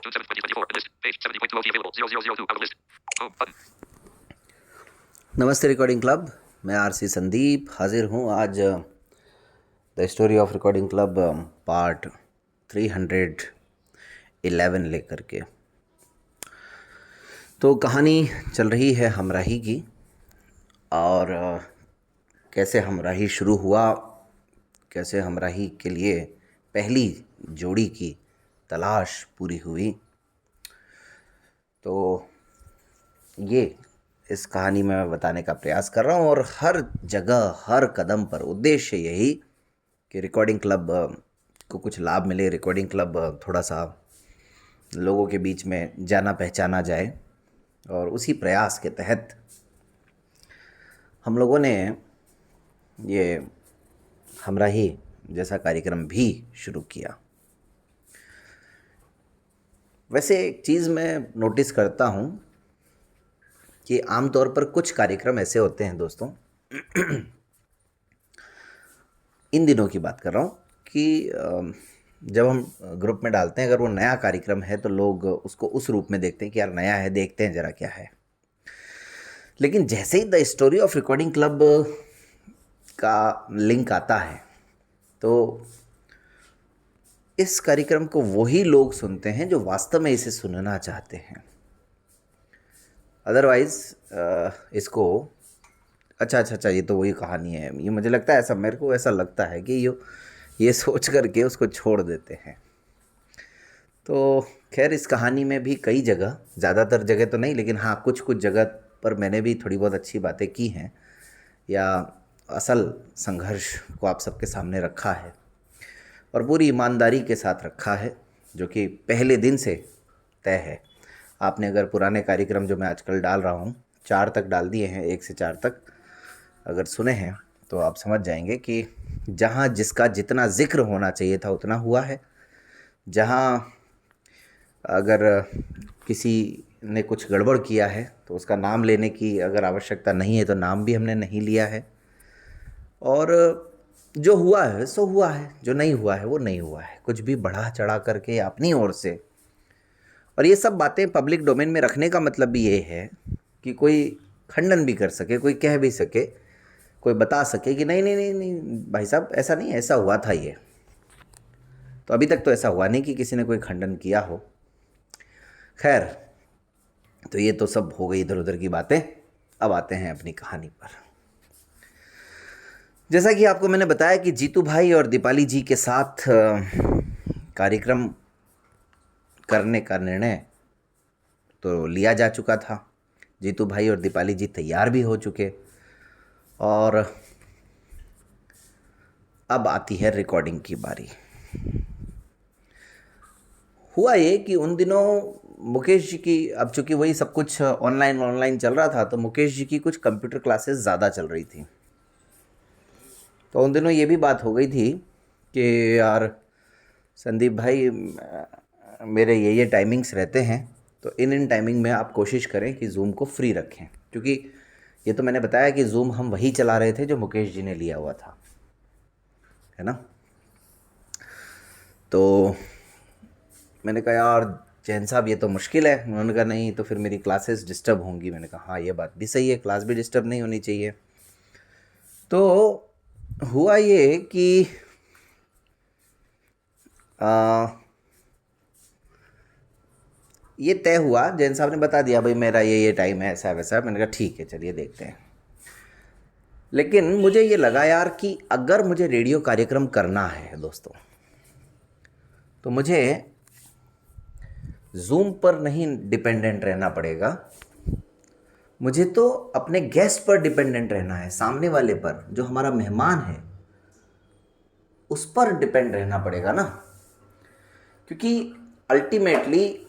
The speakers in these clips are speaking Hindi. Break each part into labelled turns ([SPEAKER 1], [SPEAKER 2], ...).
[SPEAKER 1] June 7th, 2024. List. Page 70.2 OT available. 0002. Out of list. Home button.
[SPEAKER 2] नमस्ते रिकॉर्डिंग क्लब। मैं आरसी संदीप हाजिर हूँ आज the story of recording club part 311 लेकर के। तो कहानी चल रही है हमराही की, और कैसे हमराही शुरू हुआ, कैसे हमराही के लिए पहली जोड़ी की तलाश पूरी हुई। तो ये इस कहानी में मैं बताने का प्रयास कर रहा हूँ, और हर जगह हर कदम पर उद्देश्य यही कि रिकॉर्डिंग क्लब को कुछ लाभ मिले, रिकॉर्डिंग क्लब थोड़ा सा लोगों के बीच में जाना पहचाना जाए। और उसी प्रयास के तहत हम लोगों ने ये हमराही जैसा कार्यक्रम भी शुरू किया। वैसे एक चीज़ मैं नोटिस करता हूँ कि आमतौर पर कुछ कार्यक्रम ऐसे होते हैं दोस्तों, इन दिनों की बात कर रहा हूँ कि जब हम ग्रुप में डालते हैं, अगर वो नया कार्यक्रम है तो लोग उसको उस रूप में देखते हैं कि यार नया है, देखते हैं ज़रा क्या है। लेकिन जैसे ही the story of recording club का लिंक आता है तो इस कार्यक्रम को वही लोग सुनते हैं जो वास्तव में इसे सुनना चाहते हैं। अदरवाइज़ इसको अच्छा ये तो वही कहानी है, ये मुझे लगता है, ऐसा मेरे को ऐसा लगता है कि ये सोच करके उसको छोड़ देते हैं। तो खैर, इस कहानी में भी कई जगह, ज़्यादातर जगह तो नहीं, लेकिन हाँ कुछ कुछ जगह पर मैंने भी थोड़ी बहुत अच्छी बातें की हैं, या असल संघर्ष को आप सबके सामने रखा है और पूरी ईमानदारी के साथ रखा है, जो कि पहले दिन से तय है। आपने अगर पुराने कार्यक्रम जो मैं आजकल डाल रहा हूँ, 4 तक डाल दिए हैं, 1 से 4 तक अगर सुने हैं तो आप समझ जाएंगे कि जहाँ जिसका जितना जिक्र होना चाहिए था उतना हुआ है। जहाँ अगर किसी ने कुछ गड़बड़ किया है तो उसका नाम लेने की अगर आवश्यकता नहीं है तो नाम भी हमने नहीं लिया है। और जो हुआ है सो हुआ है, जो नहीं हुआ है वो नहीं हुआ है, कुछ भी बढ़ा चढ़ा करके अपनी ओर से। और ये सब बातें पब्लिक डोमेन में रखने का मतलब भी ये है कि कोई खंडन भी कर सके, कोई कह भी सके, कोई बता सके कि नहीं नहीं नहीं नहीं भाई साहब ऐसा नहीं, ऐसा हुआ था ये। तो अभी तक तो ऐसा हुआ नहीं कि किसी ने कोई खंडन किया हो। खैर, तो ये तो सब हो गई इधर उधर की बातें। अब आते हैं अपनी कहानी पर। जैसा कि आपको मैंने बताया कि जीतू भाई और दीपाली जी के साथ कार्यक्रम करने का निर्णय तो लिया जा चुका था। जीतू भाई और दीपाली जी तैयार भी हो चुके, और अब आती है रिकॉर्डिंग की बारी। हुआ ये कि उन दिनों मुकेश जी की, अब चूंकि वही सब कुछ ऑनलाइन चल रहा था, तो मुकेश जी की कुछ कंप्यूटर क्लासेस ज़्यादा चल रही थी। तो उन दिनों ये भी बात हो गई थी कि यार संदीप भाई, मेरे ये टाइमिंग्स रहते हैं, तो इन टाइमिंग में आप कोशिश करें कि जूम को फ्री रखें, क्योंकि ये तो मैंने बताया कि जूम हम वही चला रहे थे जो मुकेश जी ने लिया हुआ था, है ना। तो मैंने कहा यार जैन साहब ये तो मुश्किल है। उन्होंने कहा नहीं तो फिर मेरी क्लासेस डिस्टर्ब होंगी। मैंने कहा हाँ ये बात भी सही है, क्लास भी डिस्टर्ब नहीं होनी चाहिए। तो हुआ ये कि ये तय हुआ, जैन साहब ने बता दिया भाई मेरा ये टाइम है, ऐसा वैसा। मैंने कहा ठीक है चलिए देखते हैं। लेकिन मुझे ये लगा यार कि अगर मुझे रेडियो कार्यक्रम करना है दोस्तों, तो मुझे जूम पर नहीं डिपेंडेंट रहना पड़ेगा, मुझे तो अपने गेस्ट पर डिपेंडेंट रहना है, सामने वाले पर, जो हमारा मेहमान है उस पर डिपेंड रहना पड़ेगा ना। क्योंकि अल्टीमेटली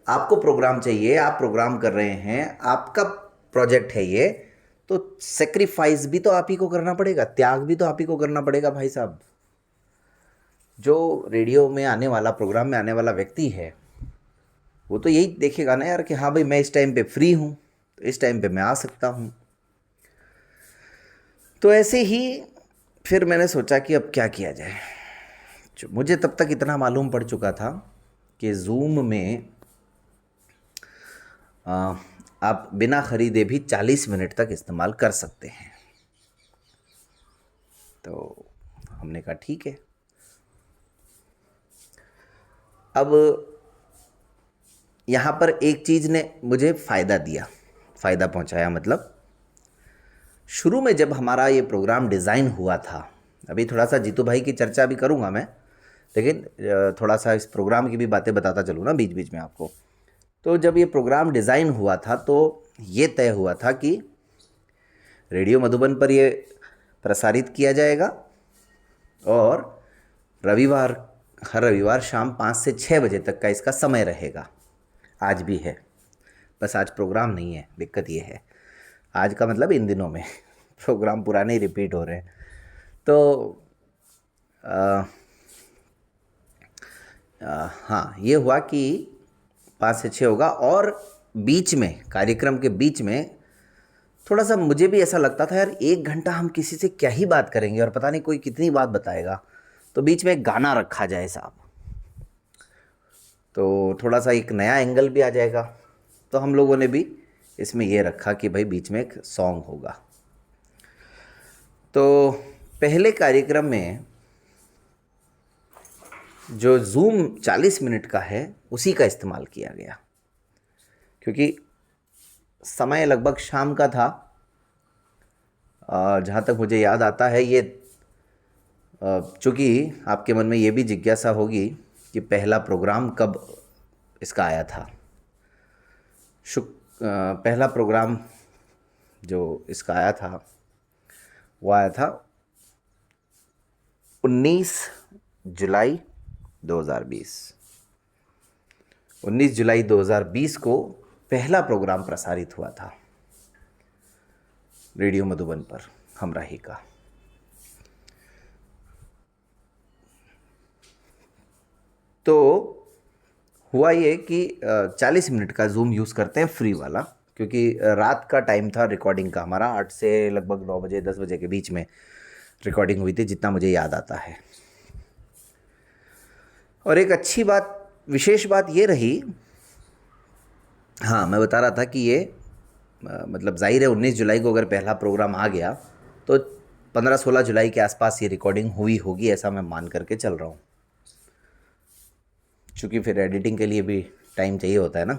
[SPEAKER 2] आपको प्रोग्राम चाहिए, आप प्रोग्राम कर रहे हैं, आपका प्रोजेक्ट है ये, तो सेक्रीफाइस भी तो आप ही को करना पड़ेगा, त्याग भी तो आप ही को करना पड़ेगा भाई साहब। जो रेडियो में आने वाला, प्रोग्राम में आने वाला व्यक्ति है, वो तो यही देखेगा ना यार कि हाँ भाई मैं इस टाइम पे फ्री हूँ, तो इस टाइम पे मैं आ सकता हूँ। तो ऐसे ही फिर मैंने सोचा कि अब क्या किया जाए। मुझे तब तक इतना मालूम पड़ चुका था कि ज़ूम में आप बिना ख़रीदे भी 40 मिनट तक इस्तेमाल कर सकते हैं। तो हमने कहा ठीक है। अब यहाँ पर एक चीज़ ने मुझे फ़ायदा पहुँचाया। मतलब शुरू में जब हमारा ये प्रोग्राम डिज़ाइन हुआ था, अभी थोड़ा सा जीतू भाई की चर्चा भी करूँगा मैं, लेकिन थोड़ा सा इस प्रोग्राम की भी बातें बताता चलूँ ना बीच बीच में आपको। तो जब ये प्रोग्राम डिज़ाइन हुआ था तो ये तय हुआ था कि रेडियो मधुबन पर ये प्रसारित किया जाएगा और हर रविवार शाम 5 से 6 बजे तक का इसका समय रहेगा। आज भी है, बस आज प्रोग्राम नहीं है। दिक्कत ये है, आज का मतलब इन दिनों में प्रोग्राम पुराने ही रिपीट हो रहे हैं। तो हाँ, ये हुआ कि 5 से 6 होगा। और बीच में, कार्यक्रम के बीच में थोड़ा सा मुझे भी ऐसा लगता था, यार 1 घंटा हम किसी से क्या ही बात करेंगे और पता नहीं कोई कितनी बात बताएगा, तो बीच में एक गाना रखा जाए साहब, तो थोड़ा सा एक नया एंगल भी आ जाएगा। तो हम लोगों ने भी इसमें ये रखा कि भाई बीच में एक सॉन्ग होगा। तो पहले कार्यक्रम में जो ज़ूम 40 मिनट का है उसी का इस्तेमाल किया गया, क्योंकि समय लगभग शाम का था। जहाँ तक मुझे याद आता है, ये चूँकि आपके मन में ये भी जिज्ञासा होगी कि पहला प्रोग्राम कब इसका आया था। पहला प्रोग्राम जो इसका आया था वो आया था 19 जुलाई 2020। 19 जुलाई 2020 को पहला प्रोग्राम प्रसारित हुआ था रेडियो मधुबन पर, हमराही का। तो हुआ ये कि 40 मिनट का ज़ूम यूज़ करते हैं फ्री वाला, क्योंकि रात का टाइम था रिकॉर्डिंग का हमारा। 8 से लगभग 9 बजे 10 बजे के बीच में रिकॉर्डिंग हुई थी, जितना मुझे याद आता है। और एक अच्छी बात, विशेष बात ये रही, हाँ मैं बता रहा था कि ये मतलब जाहिर है 19 जुलाई को अगर पहला प्रोग्राम आ गया तो 15-16 जुलाई के आसपास ये रिकॉर्डिंग हुई होगी, ऐसा मैं मान करके चल रहा हूँ, क्योंकि फिर एडिटिंग के लिए भी टाइम चाहिए होता है ना।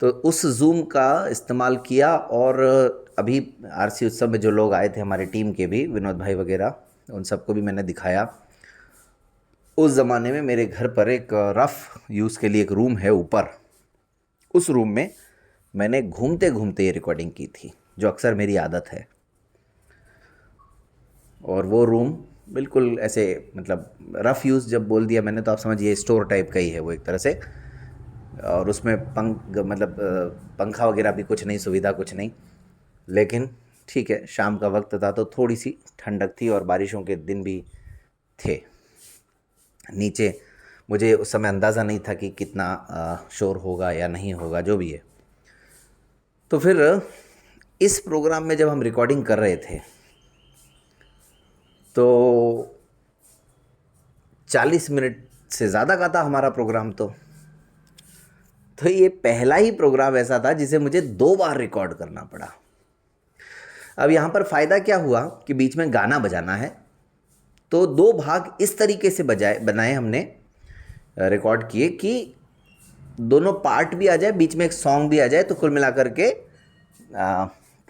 [SPEAKER 2] तो उस ज़ूम का इस्तेमाल किया। और अभी आरसी उत्सव में जो लोग आए थे हमारी टीम के भी, विनोद भाई वगैरह, उन सबको भी मैंने दिखाया। उस ज़माने में मेरे घर पर एक रफ़ यूज़ के लिए एक रूम है ऊपर, उस रूम में मैंने घूमते घूमते ये रिकॉर्डिंग की थी, जो अक्सर मेरी आदत है। और वो रूम बिल्कुल ऐसे, मतलब रफ़ यूज़ जब बोल दिया मैंने तो आप समझिए स्टोर टाइप का ही है वो एक तरह से। और उसमें पंखा वगैरह भी कुछ नहीं, सुविधा कुछ नहीं, लेकिन ठीक है, शाम का वक्त था तो थोड़ी सी ठंडक थी और बारिशों के दिन भी थे। नीचे मुझे उस समय अंदाज़ा नहीं था कि कितना शोर होगा या नहीं होगा, जो भी है। तो फिर इस प्रोग्राम में जब हम रिकॉर्डिंग कर रहे थे तो 40 मिनट से ज़्यादा का था हमारा प्रोग्राम। तो ये पहला ही प्रोग्राम ऐसा था जिसे मुझे 2 बार रिकॉर्ड करना पड़ा। अब यहाँ पर फ़ायदा क्या हुआ कि बीच में गाना बजाना है, तो 2 भाग इस तरीके से बनाए हमने, रिकॉर्ड किए कि दोनों पार्ट भी आ जाए, बीच में एक सॉन्ग भी आ जाए, तो कुल मिलाकर के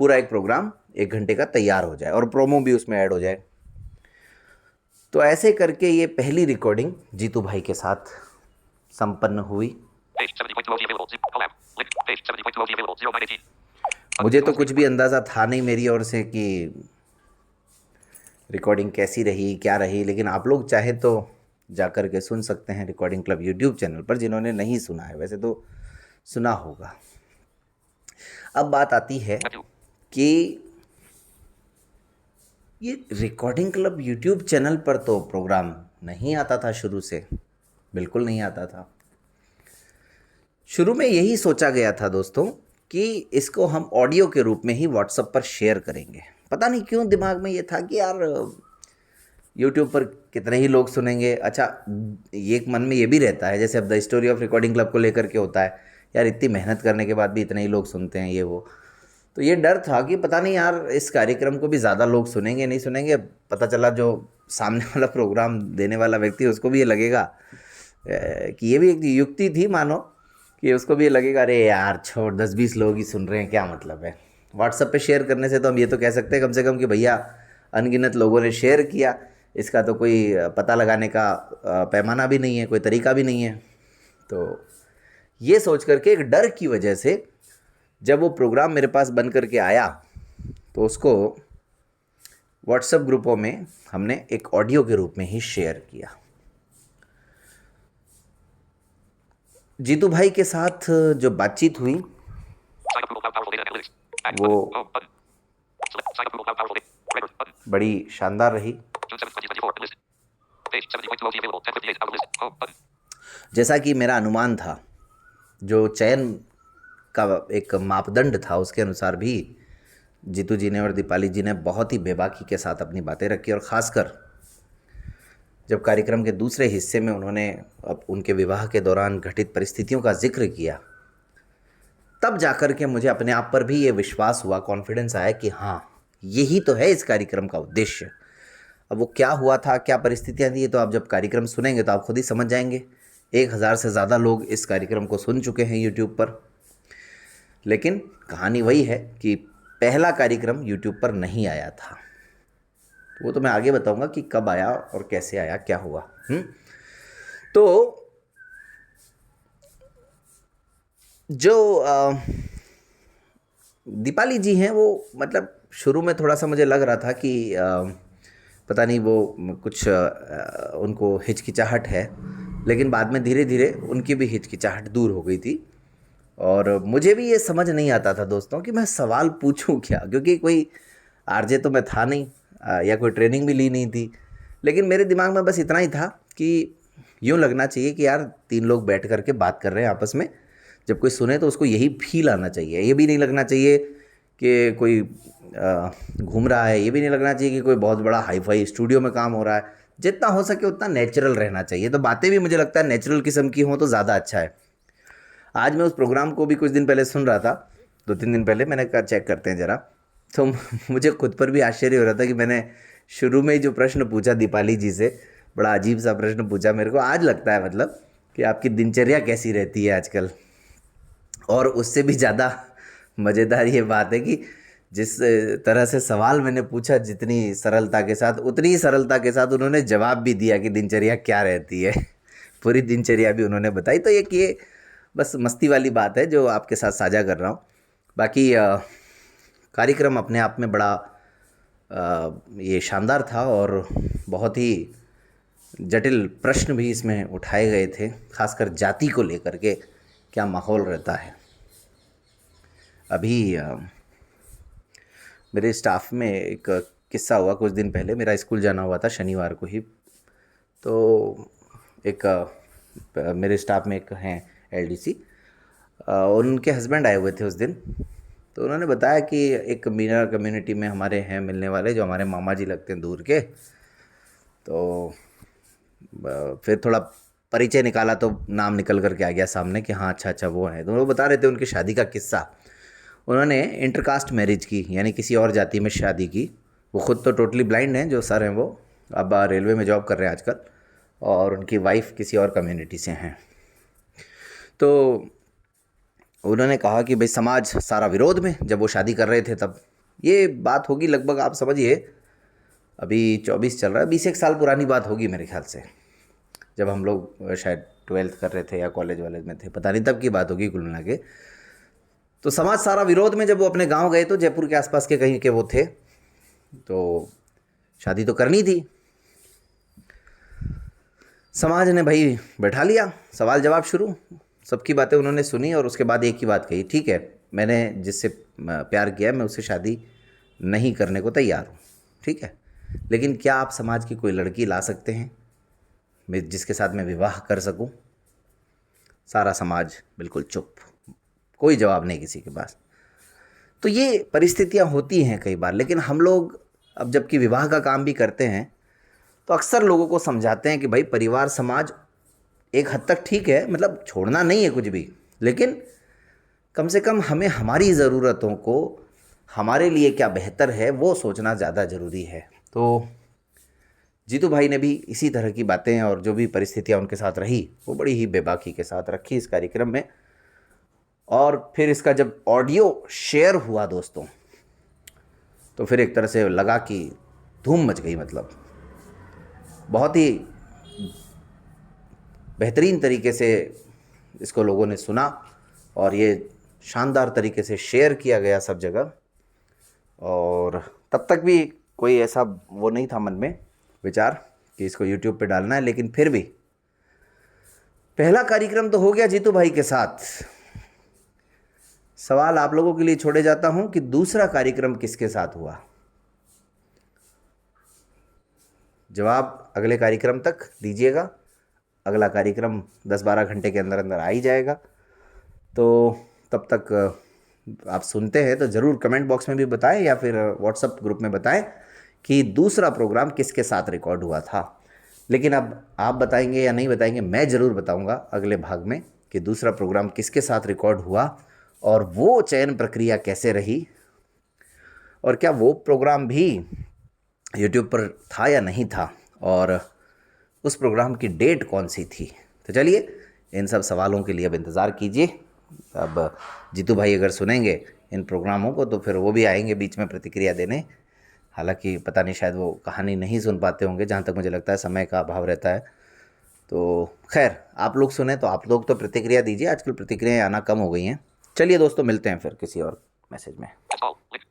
[SPEAKER 2] पूरा एक प्रोग्राम 1 घंटे का तैयार हो जाए और प्रोमो भी उसमें ऐड हो जाए। तो ऐसे करके ये पहली रिकॉर्डिंग जीतू भाई के साथ संपन्न हुई। मुझे तो कुछ भी अंदाज़ा था नहीं मेरी ओर से कि रिकॉर्डिंग कैसी रही, क्या रही, लेकिन आप लोग चाहे तो जाकर के सुन सकते हैं रिकॉर्डिंग क्लब यूट्यूब चैनल पर, जिन्होंने नहीं सुना है, वैसे तो सुना होगा। अब बात आती है कि ये रिकॉर्डिंग क्लब यूट्यूब चैनल पर तो प्रोग्राम नहीं आता था शुरू से, बिल्कुल नहीं आता था। शुरू में यही सोचा गया था दोस्तों कि इसको हम ऑडियो के रूप में ही व्हाट्सएप पर शेयर करेंगे। पता नहीं क्यों दिमाग में ये था कि यार यूट्यूब पर कितने ही लोग सुनेंगे। अच्छा, ये एक मन में ये भी रहता है, जैसे अब the story of recording club को लेकर के होता है, यार इतनी मेहनत करने के बाद भी इतने ही लोग सुनते हैं ये वो। तो ये डर था कि पता नहीं यार इस कार्यक्रम को भी ज़्यादा लोग सुनेंगे नहीं सुनेंगे। पता चला जो सामने वाला प्रोग्राम देने वाला व्यक्ति, उसको भी ये लगेगा कि ये भी एक युक्ति थी मानो, कि उसको भी ये लगेगा अरे यार छोड़, 10-20 लोग ही सुन रहे हैं, क्या मतलब है। व्हाट्सएप पे शेयर करने से तो हम ये तो कह सकते हैं कम से कम कि भैया अनगिनत लोगों ने शेयर किया, इसका तो कोई पता लगाने का पैमाना भी नहीं है, कोई तरीका भी नहीं है। तो ये सोच करके एक डर की वजह से जब वो प्रोग्राम मेरे पास बन करके आया, तो उसको व्हाट्सएप ग्रुपों में हमने एक ऑडियो के रूप में ही शेयर किया। जीतू भाई के साथ जो बातचीत हुई
[SPEAKER 1] Sign up Google Cloud Powerful Data Analytics. Act
[SPEAKER 2] वो
[SPEAKER 1] button. Home button. Select sign up Google Cloud Powerful Data. Records button.
[SPEAKER 2] बड़ी शानदार रही।
[SPEAKER 1] June 7th, 2024. List. Page 70.2 OT available. 1058 out of list. Home button.
[SPEAKER 2] जैसा कि मेरा अनुमान था, जो चयन का एक मापदंड था, उसके अनुसार भी जीतू जी ने और दीपाली जी ने बहुत ही बेबाकी के साथ अपनी बातें रखी। और ख़ासकर जब कार्यक्रम के दूसरे हिस्से में उन्होंने अब उनके विवाह के दौरान घटित परिस्थितियों का जिक्र किया, तब जाकर के मुझे अपने आप पर भी ये विश्वास हुआ, कॉन्फिडेंस आया कि हाँ, यही तो है इस कार्यक्रम का उद्देश्य। अब वो क्या हुआ था, क्या परिस्थितियाँ थी, तो आप जब कार्यक्रम सुनेंगे तो आप खुद ही समझ जाएंगे। 1000 से ज़्यादा लोग इस कार्यक्रम को सुन चुके हैं यूट्यूब पर। लेकिन कहानी वही है कि पहला कार्यक्रम यूट्यूब पर नहीं आया था। तो वो तो मैं आगे बताऊंगा कि कब आया और कैसे आया, क्या हुआ। तो जो दीपाली जी हैं, वो मतलब शुरू में थोड़ा सा मुझे लग रहा था कि पता नहीं वो कुछ उनको हिचकिचाहट है, लेकिन बाद में धीरे धीरे उनकी भी हिचकिचाहट दूर हो गई थी। और मुझे भी ये समझ नहीं आता था दोस्तों कि मैं सवाल पूछूं क्या, क्योंकि कोई आरजे तो मैं था नहीं, या कोई ट्रेनिंग भी ली नहीं थी। लेकिन मेरे दिमाग में बस इतना ही था कि यूँ लगना चाहिए कि यार 3 लोग बैठ करके बात कर रहे हैं आपस में, जब कोई सुने तो उसको यही फील आना चाहिए। ये भी नहीं लगना चाहिए कि कोई घूम रहा है, ये भी नहीं लगना चाहिए कि कोई बहुत बड़ा हाई फाई स्टूडियो में काम हो रहा है। जितना हो सके उतना नेचुरल रहना चाहिए। तो बातें भी मुझे लगता है नेचुरल किस्म की हों तो ज़्यादा अच्छा है। आज मैं उस प्रोग्राम को भी कुछ दिन पहले सुन रहा था, 2-3 दिन पहले। मैंने कहा चेक करते हैं ज़रा, तो मुझे खुद पर भी आश्चर्य हो रहा था कि मैंने शुरू में ही जो प्रश्न पूछा दीपाली जी से, बड़ा अजीब सा प्रश्न पूछा मेरे को। आज लगता है मतलब कि आपकी दिनचर्या कैसी रहती है आजकल। और उससे भी ज़्यादा मज़ेदार ये बात है कि जिस तरह से सवाल मैंने पूछा, जितनी सरलता के साथ, उतनी ही सरलता के साथ उन्होंने जवाब भी दिया कि दिनचर्या क्या रहती है। पूरी दिनचर्या भी उन्होंने बताई। तो एक ये बस मस्ती वाली बात है जो आपके साथ साझा कर रहा हूँ। बाकी कार्यक्रम अपने आप में बड़ा ये शानदार था, और बहुत ही जटिल प्रश्न भी इसमें उठाए गए थे, खासकर जाति को लेकर के क्या माहौल रहता है। अभी मेरे स्टाफ में एक किस्सा हुआ कुछ दिन पहले। मेरा स्कूल जाना हुआ था शनिवार को ही, तो एक मेरे स्टाफ में एक हैं एलडीसी, उनके हस्बैंड आए हुए थे उस दिन। तो उन्होंने बताया कि एक मीना कम्युनिटी में हमारे हैं मिलने वाले, जो हमारे मामा जी लगते हैं दूर के। तो फिर थोड़ा परिचय निकाला तो नाम निकल करके आ गया सामने कि हाँ अच्छा वो है। तो वो बता रहे थे उनकी शादी का किस्सा। उन्होंने इंटरकास्ट मैरिज की, यानी किसी और जाति में शादी की। वो ख़ुद तो टोटली ब्लाइंड हैं, जो सर हैं वो अब रेलवे में जॉब कर रहे हैं आजकल, और उनकी वाइफ किसी और कम्युनिटी से हैं। तो उन्होंने कहा कि भाई समाज सारा विरोध में, जब वो शादी कर रहे थे तब। ये बात होगी लगभग आप समझिए अभी 24 चल रहा है, 20 एक साल पुरानी बात होगी मेरे ख्याल से, जब हम लोग शायद 12th कर रहे थे या कॉलेज वालेज में थे, पता नहीं, तब की बात होगी कुल मिला के। तो समाज सारा विरोध में जब वो अपने गांव गए, तो जयपुर के आसपास के कहीं के वो थे, तो शादी तो करनी थी। समाज ने भाई बैठा लिया, सवाल जवाब शुरू, सबकी बातें उन्होंने सुनी, और उसके बाद एक ही बात कही, ठीक है मैंने जिससे प्यार किया मैं उससे शादी नहीं करने को तैयार हूँ, ठीक है, लेकिन क्या आप समाज की कोई लड़की ला सकते हैं मैं जिसके साथ मैं विवाह कर सकूं? सारा समाज बिल्कुल चुप, कोई जवाब नहीं किसी के पास। तो ये परिस्थितियां होती हैं कई बार। लेकिन हम लोग अब जबकि विवाह का काम भी करते हैं, तो अक्सर लोगों को समझाते हैं कि भाई परिवार समाज एक हद तक ठीक है, मतलब छोड़ना नहीं है कुछ भी, लेकिन कम से कम हमें हमारी ज़रूरतों को, हमारे लिए क्या बेहतर है वो सोचना ज़्यादा ज़रूरी है। तो जीतू भाई ने भी इसी तरह की बातें और जो भी परिस्थितियां उनके साथ रही वो बड़ी ही बेबाकी के साथ रखी इस कार्यक्रम में। और फिर इसका जब ऑडियो शेयर हुआ दोस्तों, तो फिर एक तरह से लगा कि धूम मच गई। मतलब बहुत ही बेहतरीन तरीके से इसको लोगों ने सुना और ये शानदार तरीके से शेयर किया गया सब जगह। और तब तक भी कोई ऐसा वो नहीं था मन में विचार कि इसको YouTube पे डालना है, लेकिन फिर भी पहला कार्यक्रम तो हो गया जीतू भाई के साथ। सवाल आप लोगों के लिए छोड़े जाता हूं कि दूसरा कार्यक्रम किसके साथ हुआ। जवाब अगले कार्यक्रम तक दीजिएगा। अगला कार्यक्रम 10-12 घंटे के अंदर अंदर आ ही जाएगा। तो तब तक आप सुनते हैं तो ज़रूर कमेंट बॉक्स में भी बताएं या फिर व्हाट्सएप ग्रुप में बताएं कि दूसरा प्रोग्राम किसके साथ रिकॉर्ड हुआ था। लेकिन अब आप बताएंगे या नहीं बताएंगे, मैं ज़रूर बताऊंगा अगले भाग में कि दूसरा प्रोग्राम किसके साथ रिकॉर्ड हुआ और वो चयन प्रक्रिया कैसे रही, और क्या वो प्रोग्राम भी यूट्यूब पर था या नहीं था, और उस प्रोग्राम की डेट कौन सी थी। तो चलिए इन सब सवालों के लिए अब इंतज़ार कीजिए। अब जीतू भाई अगर सुनेंगे इन प्रोग्रामों को तो फिर वो भी आएंगे बीच में प्रतिक्रिया देने। हालांकि पता नहीं, शायद वो कहानी नहीं सुन पाते होंगे, जहाँ तक मुझे लगता है समय का अभाव रहता है। तो खैर आप लोग सुने तो आप लोग तो प्रतिक्रिया दीजिए। आजकल प्रतिक्रियाएँ आना कम हो गई हैं। चलिए दोस्तों, मिलते हैं फिर किसी और मैसेज में।
[SPEAKER 1] That's all. Link